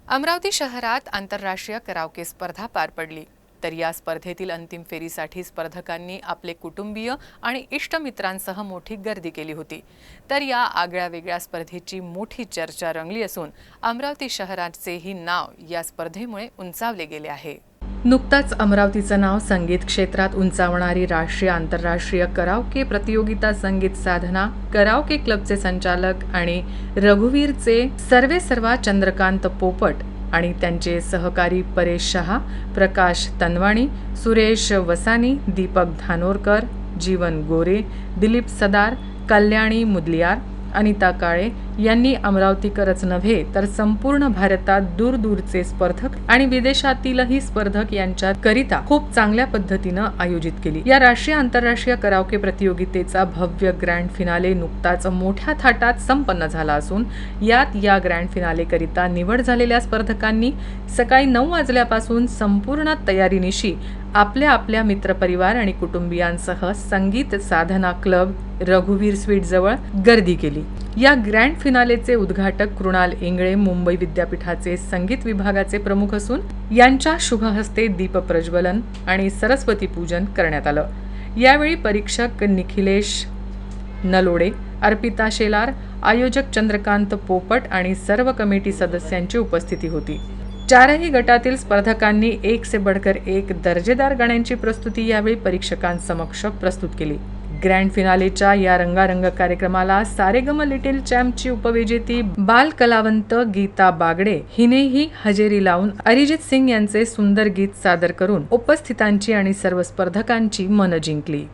अमरावती शहरात आंतरराष्ट्रीय कराओके स्पर्धा पार पडली। तर या स्पर्धेतील अंतिम फेरीसाठी स्पर्धकांनी आपले कुटुंबीय आणि इष्टमित्रांसह मोठी गर्दी केली होती। तर या आगळ्या-वेगळ्या स्पर्धेची मोठी चर्चा रंगली असून अमरावती शहराचेही नाव या स्पर्धेमुळे उंचावले गेले आहे। नुकताच अमरावतीचं नाव संगीत क्षेत्रात उंचावणारी राष्ट्रीय आंतरराष्ट्रीय कराओके प्रतियोगिता संगीत साधना कराओके क्लबचे संचालक आणि रघुवीरचे सर्वेसर्वा चंद्रकांत पोपट आणि त्यांचे सहकारी परेश शहा, प्रकाश तनवाणी, सुरेश वसानी, दीपक धानोरकर, जीवन गोरे, दिलीप सदार, कल्याणी मुदलियार, अनिता काळे यांनी अमरावतीकरच नव्हे तर संपूर्ण भारतात दूरदूरचे स्पर्धक आणि विदेशातीलही स्पर्धक यांच्याकरिता खूप चांगल्या पद्धतीनं आयोजित केली। या राष्ट्रीय आंतरराष्ट्रीय कराओके प्रतियोगितेचा भव्य ग्रँड फिनाले नुकताच मोठ्या थाटात संपन्न झाला असून यात या ग्रँड फिनाले करिता निवड झालेल्या स्पर्धकांनी सकाळी 9 वाजल्यापासून संपूर्ण तयारीनिशी आपल्या मित्रपरिवार आणि कुटुंबियांसह संगीत साधना क्लब रघुवीर स्वीट जवळ गर्दी केली। या ग्रँड फिनालेचे उद्घाटक कृणाल इंगळे मुंबई विद्यापीठाचे संगीत विभागाचे प्रमुख असून यांच्या शुभ हस्ते दीप प्रज्वलन आणि सरस्वती पूजन करण्यात आलं। यावेळी परीक्षक निखिलेश नलोडे, अर्पिता शेलार, आयोजक चंद्रकांत पोपट आणि सर्व कमिटी सदस्यांची उपस्थिती होती। चारही गटातील स्पर्धकांनी एक से बढ़कर एक दर्जेदार गाण्यांची प्रस्तुती यावेळी परीक्षकांसमक्ष प्रस्तुत केली। ग्रँड फिनालेच्या या रंगारंग कार्यक्रमाला सारेगम लिटिल चॅम्पची उपविजेती बाल कलावंत गीता बागडे हिनेही हजेरी लावून अरिजित सिंग यांचे सुंदर गीत सादर करून उपस्थितांची आणि सर्व स्पर्धकांची मन जिंकली।